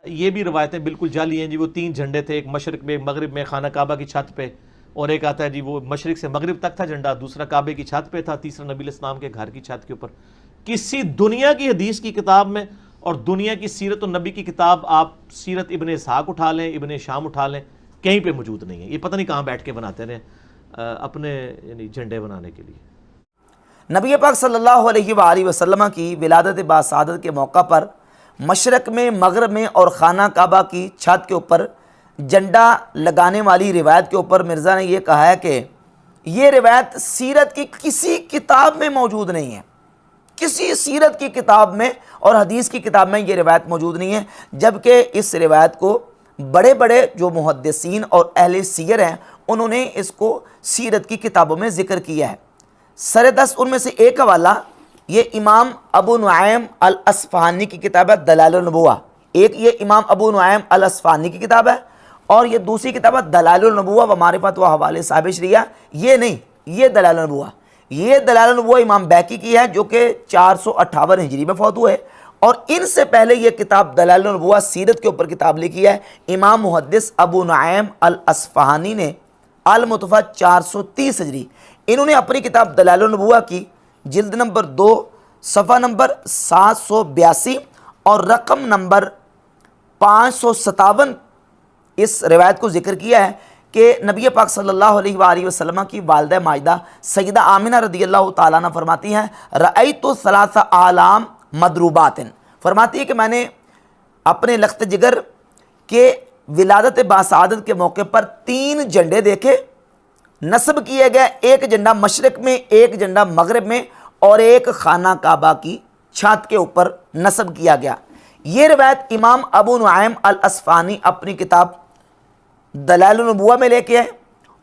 یہ بھی روایتیں بالکل جعلی ہیں جی. وہ 3 جھنڈے تھے، ایک مشرق میں ایک مغرب میں خانہ کعبہ کی چھت پہ، اور ایک آتا ہے جی وہ مشرق سے مغرب تک تھا جھنڈا، دوسرا کعبے کی چھت پہ تھا، تیسرا نبی علیہ السلام کے گھر کی چھت کے اوپر. کسی دنیا کی حدیث کی کتاب میں اور دنیا کی سیرت النبی کی کتاب، آپ سیرت ابن اسحاق اٹھا لیں، ابن شام اٹھا لیں، کہیں پہ موجود نہیں ہے. یہ پتہ نہیں کہاں بیٹھ کے بناتے رہے اپنے یعنی جھنڈے بنانے کے لیے. نبی پاک صلی اللہ علیہ وآلہ وسلم کی ولادت باسعادت کے موقع پر مشرق میں، مغرب میں اور خانہ کعبہ کی چھت کے اوپر جھنڈا لگانے والی روایت کے اوپر مرزا نے یہ کہا ہے کہ یہ روایت سیرت کی کسی کتاب میں موجود نہیں ہے، کسی سیرت کی کتاب میں اور حدیث کی کتاب میں یہ روایت موجود نہیں ہے. جبکہ اس روایت کو بڑے بڑے جو محدثین اور اہل سیر ہیں انہوں نے اس کو سیرت کی کتابوں میں ذکر کیا ہے. سر 10 ان میں سے ایک حوالہ یہ امام ابو نعیم الاصفہانی کی کتاب ہے دلائل النبوہ. ایک یہ امام ابو نعیم الاصفہانی کی کتاب ہے، اور یہ دوسری کتاب ہے دلائل النبوہ و معرفت و حوالے صاحب شریعہ. یہ نہیں، یہ دلائل النبوہ، یہ دلائل النبوہ امام بیہقی کی ہے جو کہ 458 ہجری میں فوت ہوئے. اور ان سے پہلے یہ کتاب دلائل النبوہ سیرت کے اوپر کتاب لکھی ہے امام محدث ابو نعیم الاصفہانی نے المتوفہ 430 ہجری. انہوں نے اپنی کتاب دلائل النبوہ کی جلد نمبر 2 صفحہ نمبر 782 اور رقم نمبر 557 اس روایت کو ذکر کیا ہے کہ نبی پاک صلی اللہ علیہ وآلہ وسلم کی والدہ ماجدہ سیدہ آمنہ رضی اللہ تعالیٰ عنہ فرماتی ہیں رأیت 3 اعلام مضروبات، فرماتی ہے کہ میں نے اپنے لخت جگر کے ولادت باسعادت کے موقع پر 3 جھنڈے دیکھے، نصب کیے گئے، ایک جھنڈا مشرق میں، ایک جھنڈا مغرب میں، اور ایک خانہ کعبہ کی چھت کے اوپر نصب کیا گیا. یہ روایت امام ابو نعیم الاصفہانی اپنی کتاب دلائل النبوہ میں لے کے آئے،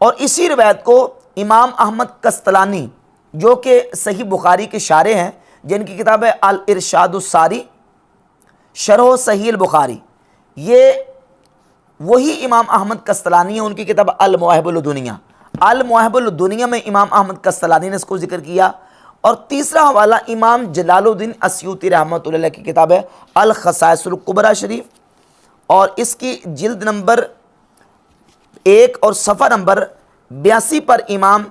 اور اسی روایت کو امام احمد قسطلانی جو کہ صحیح بخاری کے شارح ہیں، جن کی کتاب ہے الارشاد الساری شرح صحیح البخاری، یہ وہی امام احمد قسطلانی ہیں، ان کی کتاب المواہب الدنیا، المواہب الدنیا میں امام احمد قسطلانی نے اس کو ذکر کیا. اور تیسرا حوالہ امام جلال الدین اسیوطی رحمۃ اللہ علیہ کی کتاب ہے الخصائص الکبریٰ شریف، اور اس کی جلد نمبر 1 اور صفحہ نمبر 82 پر امام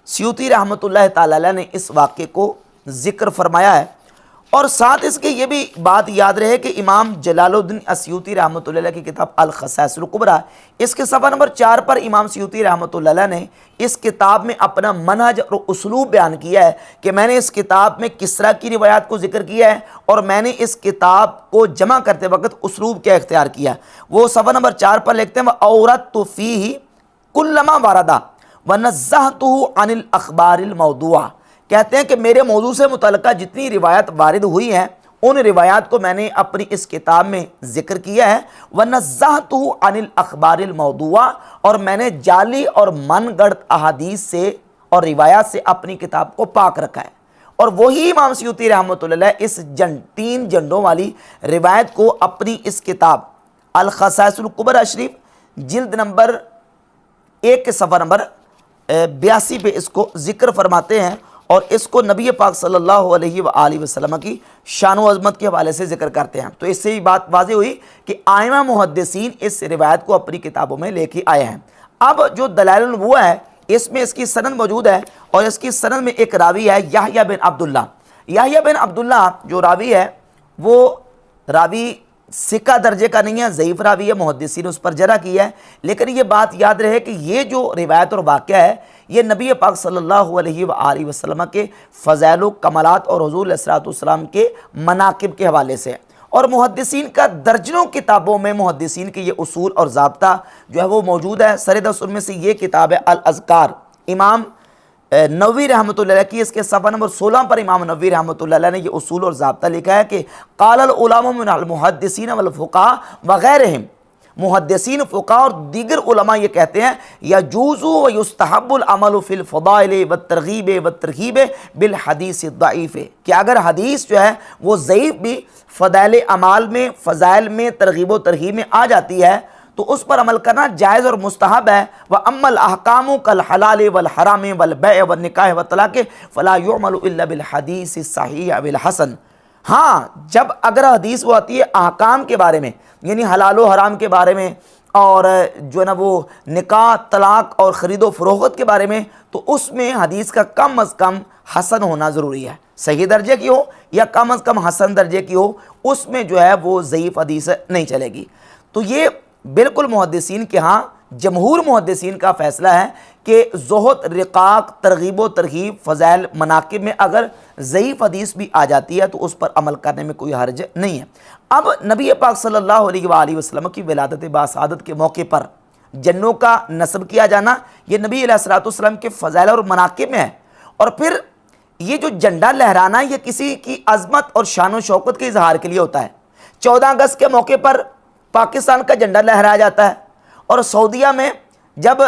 سیوطی رحمۃ اللہ تعالی علیہ نے اس واقعے کو ذکر فرمایا ہے. اور ساتھ اس کے یہ بھی بات یاد رہے کہ امام جلال الدین اسیوطی رحمۃ اللہ علیہ کی کتاب الخصائص الکبریٰ، اس کے صفحہ نمبر 4 پر امام سیوطی رحمۃ اللہ علیہ نے اس کتاب میں اپنا منہج اور اسلوب بیان کیا ہے کہ میں نے اس کتاب میں کس طرح کی روایات کو ذکر کیا ہے اور میں نے اس کتاب کو جمع کرتے وقت اسلوب کیا اختیار کیا. وہ صفحہ نمبر 4 پر لکھتے ہیں وَأَوْرَدْتُ فِيهِ كُلَّ مَا وَرَدَ وَنَزَّهْتُهُ عَنِ الْأَخْبَارِ الْمَوْضُوعَةِ. کہتے ہیں کہ میرے موضوع سے متعلقہ جتنی روایت وارد ہوئی ہیں ان روایات کو میں نے اپنی اس کتاب میں ذکر کیا ہے. وَنَزَّهْتُهُ عَنِ الْأَخْبَارِ الْمَوْضُوعَةِ، اور میں نے جعلی اور من گڑت احادیث سے اور روایات سے اپنی کتاب کو پاک رکھا ہے. اور وہی امام سیوطی رحمۃ اللہ علیہ اس 3 جھنڈوں والی روایت کو اپنی اس کتاب الخصائص الکبریٰ شریف جلد نمبر 1 کے صفحہ نمبر 82 پہ اس کو ذکر فرماتے ہیں، اور اس کو نبی پاک صلی اللہ علیہ وآلہ وسلم کی شان و عظمت کے حوالے سے ذکر کرتے ہیں. تو اس سے یہ بات واضح ہوئی کہ ائمہ محدثین اس روایت کو اپنی کتابوں میں لے کے آئے ہیں. اب جو دلائل النبوہ ہے اس میں اس کی سند موجود ہے، اور اس کی سند میں ایک راوی ہے یحییٰ بن عبداللہ. یحییٰ بن عبداللہ جو راوی ہے وہ راوی ثقہ درجے کا نہیں ہے، ضعیف راوی ہے، محدثین نے اس پر جرح کی ہے. لیکن یہ بات یاد رہے کہ یہ جو روایت اور واقعہ ہے یہ نبی پاک صلی اللہ علیہ وآلہ وسلم کے فضائل و کمالات اور حضور علیہ الصلوۃ والسلام کے مناقب کے حوالے سے ہے. اور محدثین کا درجنوں کتابوں میں محدثین کے یہ اصول اور ضابطہ جو ہے وہ موجود ہے. سر 10 ان میں سے یہ کتاب ہے الاذکار، امام نووی رحمۃ اللہ علیہ کی، اس کے صفحہ نمبر 16 پر امام نووی رحمۃ اللہ علیہ نے یہ اصول اور ضابطہ لکھا ہے کہ قال العلماء من المحدثین والفقہاء وغیرہم، محدثین، فقہاء اور دیگر علماء یہ کہتے ہیں یجوز و یستحب العمل فی الفضائل والترغیب والترہیب بالحدیث الضعیف، کہ اگر حدیث جو ہے وہ ضعیف بھی فضائل اعمال میں، فضائل میں، ترغیب و ترہیب میں آ جاتی ہے تو اس پر عمل کرنا جائز اور مستحب ہے. وَأَمَّا الْأَحْكَامُ كَالْحَلَالِ وَالْحَرَامِ وَالْبَيْعِ وَالنِّكَاحِ وَالطَّلَاقِ فَلَا يُعْمَلُ إِلَّا بِالْحَدِيثِ الصَّحِيحِ وَالْحَسَنِ. ہاں جب اگر حدیث وہ آتی ہے احکام کے بارے میں، یعنی حلال و حرام کے بارے میں، اور جو ہے نا وہ نکاح طلاق اور خرید و فروخت کے بارے میں، تو اس میں حدیث کا کم از کم حسن ہونا ضروری ہے، صحیح درجے کی ہو یا کم از کم حسن درجے کی ہو، اس میں جو ہے وہ ضعیف حدیث نہیں چلے گی۔ تو یہ بالکل محدثین کے ہاں، جمہور محدثین کا فیصلہ ہے کہ زہد، رقاق، ترغیب و ترغیب، فضائل، مناقب میں اگر ضعیف حدیث بھی آ جاتی ہے تو اس پر عمل کرنے میں کوئی حرج نہیں ہے۔ اب نبی پاک صلی اللہ علیہ وآلہ وسلم کی ولادت باسعادت کے موقع پر جنوں کا نصب کیا جانا، یہ نبی علیہ الصلوۃ والسلام کے فضائل اور مناقب میں ہے۔ اور پھر یہ جو جھنڈا لہرانا، یہ کسی کی عظمت اور شان و شوکت کے اظہار کے لیے ہوتا ہے۔ 14 اگست کے موقع پر پاکستان کا جھنڈا لہرایا جاتا ہے، اور سعودیہ میں جب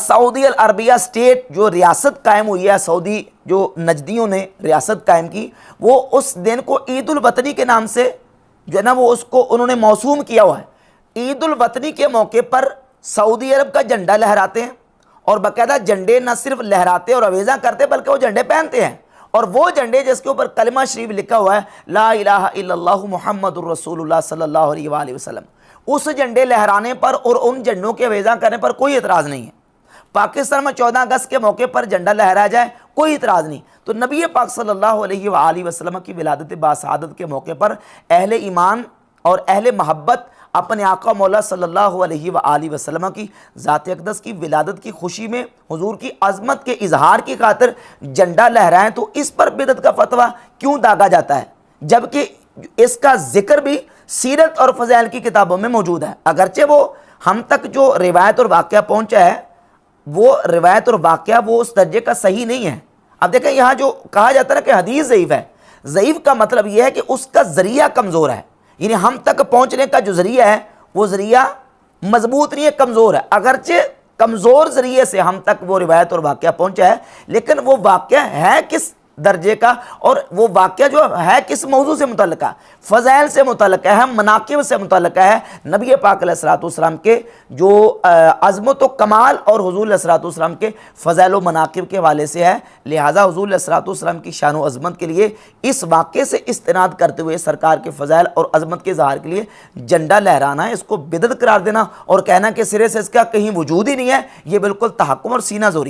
سعودی العربیہ اسٹیٹ جو ریاست قائم ہوئی ہے، سعودی جو نجدیوں نے ریاست قائم کی، وہ اس دن کو عید الوطنی کے نام سے جو ہے نا وہ اس کو انہوں نے موسوم کیا ہوا ہے۔ عید الوطنی کے موقع پر سعودی عرب کا جھنڈا لہراتے ہیں، اور باقاعدہ جھنڈے نہ صرف لہراتے اور اویزاں کرتے بلکہ وہ جھنڈے پہنتے ہیں، اور وہ جھنڈے جس کے اوپر کلمہ شریف لکھا ہوا ہے لا الہ الا اللہ محمد الرسول اللہ صلی اللہ علیہ وآلہ وسلم، اس جھنڈے لہرانے پر اور ان جھنڈوں کے اویزاں کرنے پر کوئی اعتراض نہیں ہے۔ پاکستان میں 14 اگست کے موقع پر جھنڈا لہرایا جائے، کوئی اعتراض نہیں۔ تو نبی پاک صلی اللہ علیہ وآلہ وسلم کی ولادت باسعادت کے موقع پر اہل ایمان اور اہل محبت اپنے آقا مولا صلی اللہ علیہ وآلہ وسلم کی ذات اقدس کی ولادت کی خوشی میں حضور کی عظمت کے اظہار کی خاطر جھنڈا لہرائیں، تو اس پر بدعت کا فتویٰ کیوں داغا جاتا ہے، جبکہ اس کا ذکر بھی سیرت اور فضائل کی کتابوں میں موجود ہے؟ اگرچہ وہ ہم تک جو روایت اور واقعہ پہنچا ہے، وہ روایت اور واقعہ وہ اس درجے کا صحیح نہیں ہے۔ اب دیکھیں یہاں جو کہا جاتا ہے کہ حدیث ضعیف ہے، ضعیف کا مطلب یہ ہے کہ اس کا ذریعہ کمزور ہے، یعنی ہم تک پہنچنے کا جو ذریعہ ہے وہ ذریعہ مضبوط نہیں ہے، کمزور ہے۔ اگرچہ کمزور ذریعے سے ہم تک وہ روایت اور واقعہ پہنچا ہے، لیکن وہ واقعہ ہے کس درجے کا، اور وہ واقعہ جو ہے کس موضوع سے متعلقہ، فضائل سے متعلقہ ہے، مناقب سے متعلقہ ہے، نبی پاک علیہ الصلوۃ والسلام کے جو عظمت و کمال اور حضور علیہ الصلوۃ والسلام کے فضائل و مناقب کے حوالے سے ہے۔ لہٰذا حضور علیہ الصلوۃ والسلام کی شان و عظمت کے لیے اس واقعے سے استناد کرتے ہوئے سرکار کے فضائل اور عظمت کے اظہار کے لیے جھنڈا لہرانا ہے، اس کو بدعت قرار دینا اور کہنا کہ سرے سے اس کا کہیں وجود ہی نہیں ہے، یہ بالکل تحکم اور سینہ زوری ہے۔